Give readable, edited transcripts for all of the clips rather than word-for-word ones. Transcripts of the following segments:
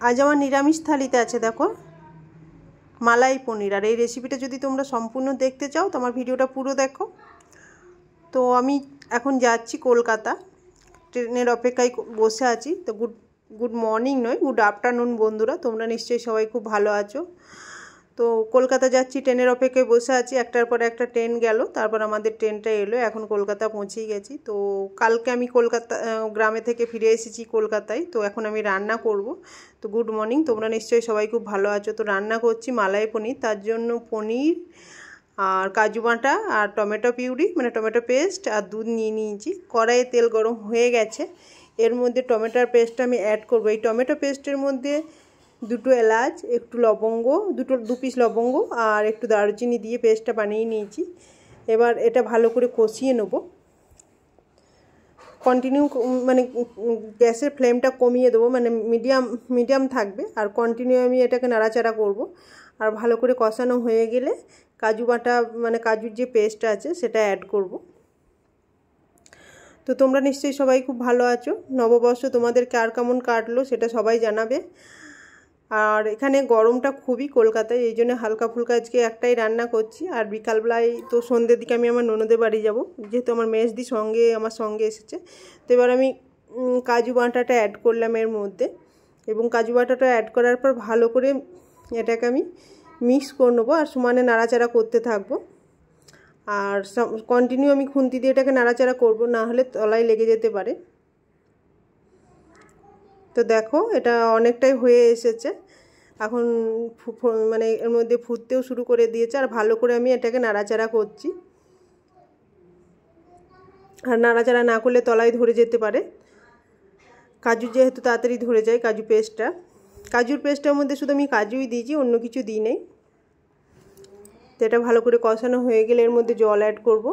আজ আমার নিরামিষ থালিতে আছে দেখো মালাই পনির। আর এই রেসিপিটা যদি তোমরা সম্পূর্ণ দেখতে চাও তো আমার ভিডিওটা পুরো দেখো। তো আমি এখন যাচ্ছি কলকাতা, ট্রেনের অপেক্ষায় বসে আছি। তো গুড মর্নিং নয়, গুড আফটারনুন বন্ধুরা, তোমরা নিশ্চয়ই সবাই খুব ভালো আছো। তো কলকাতা যাচ্ছি, ট্রেনের অপেক্ষায় বসে আছি। একটার পর একটা ট্রেন গেল, তারপর আমাদের ট্রেনটা এলো, এখন কলকাতা পৌঁছেই গেছি। তো কালকে আমি কলকাতা গ্রামে থেকে ফিরে এসেছি কলকাতায়। তো এখন আমি রান্না করব। তো গুড মর্নিং, তোমরা নিশ্চয়ই সবাই খুব ভালো আছো। তো রান্না করছি মালাই পনির। তার জন্য পনির আর কাজু বাটা আর টমেটো পিউরি মানে টমেটো পেস্ট আর দুধ নিয়ে নিয়েছি। কড়াইয়ে তেল গরম হয়ে গেছে, এর মধ্যে টমেটোর পেস্টটা আমি অ্যাড করব। এই টমেটো পেস্টের মধ্যে দুটো এলাচ, একটু লবঙ্গ, দু পিস লবঙ্গ আর একটু দারুচিনি দিয়ে পেস্টটা বানিয়ে নিয়েছি। এবার এটা ভালো করে কষিয়ে নেব। কন্টিনিউ মানে গ্যাসের ফ্লেমটা কমিয়ে দেবো, মানে মিডিয়াম থাকবে। আর কন্টিনিউ আমি এটাকে নাড়াচাড়া করব। আর ভালো করে কষানো হয়ে গেলে কাজু বাটা মানে কাজুর যে পেস্টটা আছে সেটা অ্যাড করব। তো তোমরা নিশ্চয়ই সবাই খুব ভালো আছো। নববর্ষ তোমাদের কার কেমন কাটলো সেটা সবাই জানাবে। আর এখানে গরমটা খুবই কলকাতায়, এই জন্য হালকা ফুলকা আজকে একটাই রান্না করছি। আর বিকালবেলায় তো সন্ধ্যের দিকে আমি আমার ননদের বাড়ি যাব, যেহেতু আমার মেজদি আমার সঙ্গে এসেছে। তো এবার আমি কাজু বাটাটা অ্যাড করলাম এর মধ্যে, এবং কাজু বাটাটা অ্যাড করার পর ভালো করে এটাকে আমি মিক্স করে নেবো আর সমানে নাড়াচাড়া করতে থাকবো। আর কন্টিনিউ আমি খুন্তি দিয়ে এটাকে নাড়াচাড়া করব, না হলে তলায় লেগে যেতে পারে। তো দেখো এটা অনেকটাই হয়ে এসেছে, এখন মানে এর মধ্যে ফুটতেও শুরু করে দিয়েছে। আর ভালো করে আমি এটাকে নাড়াচাড়া করছি, আর নাড়াচাড়া না করলে তলায় ধরে যেতে পারে। কাজু যেহেতু তাড়াতাড়ি ধরে যায় কাজুর পেস্টটার মধ্যে শুধু আমি কাজুই দিয়েছি, অন্য কিছু দিই নেই। তো এটা ভালো করে কষানো হয়ে গেলে এর মধ্যে জল অ্যাড করব।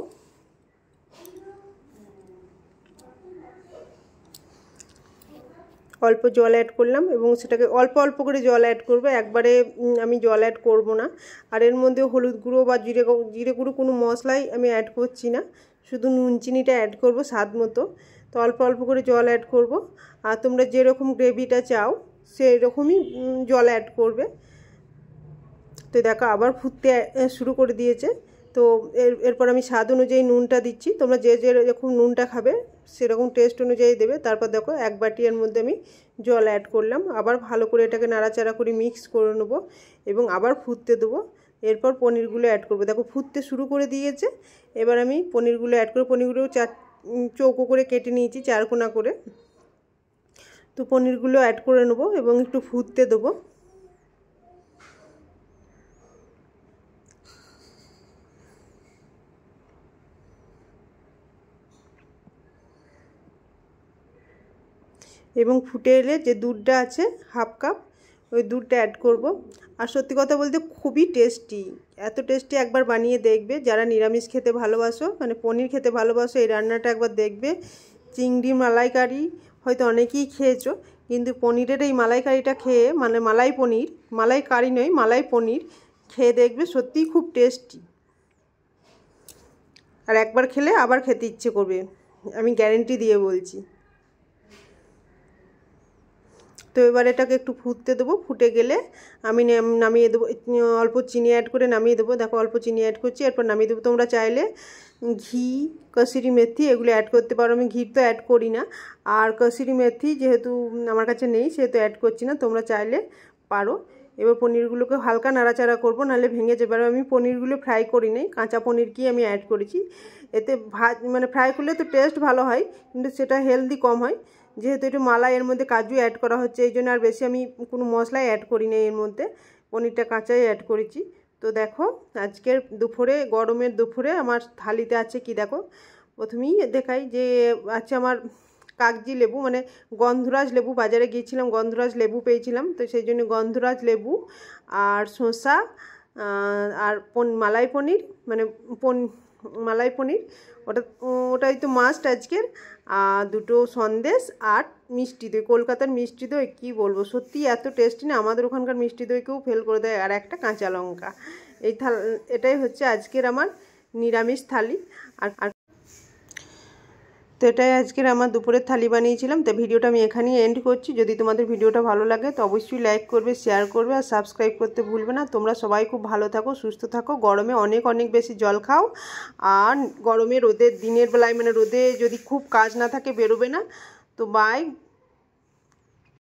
অল্প জল অ্যাড করলাম এবং সেটাকে অল্প অল্প করে জল অ্যাড করব, একবারে আমি জল অ্যাড করব না। আর এর মধ্যে হলুদ গুঁড়ো বা জিরে গুঁড়ো কোনো মশলাই আমি অ্যাড করছি না, শুধু নুন চিনিটা অ্যাড করব স্বাদ মতো। তো অল্প অল্প করে জল অ্যাড করব। আর তোমরা যেরকম গ্রেভিটা চাও সেই রকমই জল অ্যাড করবে। তো দেখো আবার ফুটতে শুরু করে দিয়েছে। তো এরপর আমি স্বাদ অনুযায়ী নুনটা দিচ্ছি, তোমরা যেরকম নুনটা খাবে সেরকম টেস্ট অনুযায়ী দেবে। তারপর দেখো এক বাটি এর মধ্যে আমি জল অ্যাড করলাম, আবার ভালো করে এটাকে নাড়াচাড়া করে মিক্স করে নেবো এবং আবার ফুটতে দেবো। এরপর পনিরগুলো অ্যাড করবো। দেখো ফুটতে শুরু করে দিয়েছে, এবার আমি পনিরগুলো অ্যাড করবো। পনিরগুলো চৌকো করে কেটে নিয়েছি, চারকোনা করে। তো পনিরগুলো অ্যাড করে নেবো এবং একটু ফুটতে দেবো। এবং ফুটে এলে যে দুধটা আছে হাফ কাপ, ওই দুধটা অ্যাড করব। আর সত্যি কথা বলতে খুবই টেস্টি, এত টেস্টি একবার বানিয়ে দেখবে। যারা নিরামিষ খেতে ভালোবাসো মানে পনির খেতে ভালোবাসো এই রান্নাটা একবার দেখবে। চিংড়ি মালাইকারি হয়তো অনেকেই খেয়েছো, কিন্তু পনিরের এই মালাইকারিটা খেয়ে মানে মালাইকারি নয় মালাই পনির খেয়ে দেখবে, সত্যিই খুব টেস্টি। আর একবার খেলে আবার খেতে ইচ্ছে করবে, আমি গ্যারেন্টি দিয়ে বলছি। তো এবার এটাকে একটু ফুটতে দেবো, ফুটে গেলে আমি নামিয়ে দেবো। অল্প চিনি অ্যাড করে নামিয়ে দেবো। দেখো অল্প চিনি অ্যাড করছি, এরপর নামিয়ে দেবো। তোমরা চাইলে ঘি, কসুরি মেথি এগুলো অ্যাড করতে পারো, আমি ঘি তো অ্যাড করি না। আর কসুরি মেথি যেহেতু আমার কাছে নেই সেহেতু অ্যাড করছি না, তোমরা চাইলে পারো। এবার পনিরগুলোকে হালকা নাড়াচাড়া করবো, নাহলে ভেঙে যাবে। আর আমি পনিরগুলো ফ্রাই করি নাই, কাঁচা পনিরকেই আমি অ্যাড করেছি। এতে মানে ফ্রাই করলে তো টেস্ট ভালো হয়, কিন্তু সেটা হেলদি কম হয়। যেহেতু একটু মালাই এর মধ্যে কাজু অ্যাড করা হচ্ছে, এই জন্য আর বেশি আমি কোনো মশলাই অ্যাড করি না এর মধ্যে, পনিরটা কাঁচাই অ্যাড করেছি। তো দেখো আজকের দুপুরে, গরমের দুপুরে আমার থালিতে আছে কি দেখো। প্রথমেই দেখাই যে আছে আমার কাগজি লেবু মানে গন্ধরাজ লেবু, বাজারে গিয়েছিলাম গন্ধরাজ লেবু পেয়েছিলাম, তো সেই জন্য গন্ধরাজ লেবু আর শসা আর মালাই পনির মানে মালাই পনির, ওটাই তো মাস্ট আজকের। আর দুটো সন্দেশ আর মিষ্টি দই, কলকাতার মিষ্টি দই কী বলবো, সত্যি এত টেস্টি না, আমাদের ওখানকার মিষ্টি দইকেও ফেল করে দেয়। আর একটা কাঁচা লঙ্কা। এটাই হচ্ছে আজকের আমার নিরামিষ থালি। আর তো এটাই আজকের আমার দুপুরের থালি বানিয়েছিলাম। তো ভিডিওটা আমি এখানেই এন্ড করছি। যদি তোমাদের ভিডিওটা ভালো লাগে তো অবশ্যই লাইক করবে, শেয়ার করবে আর সাবস্ক্রাইব করতে ভুলবে না। তোমরা সবাই খুব ভালো থাকো, সুস্থ থাকো, গরমে অনেক অনেক বেশি জল খাও। আর গরমে রোদের দিনের বেলায় মানে রোদে যদি খুব কাজ না থাকে বেরোবে না। তো বাই।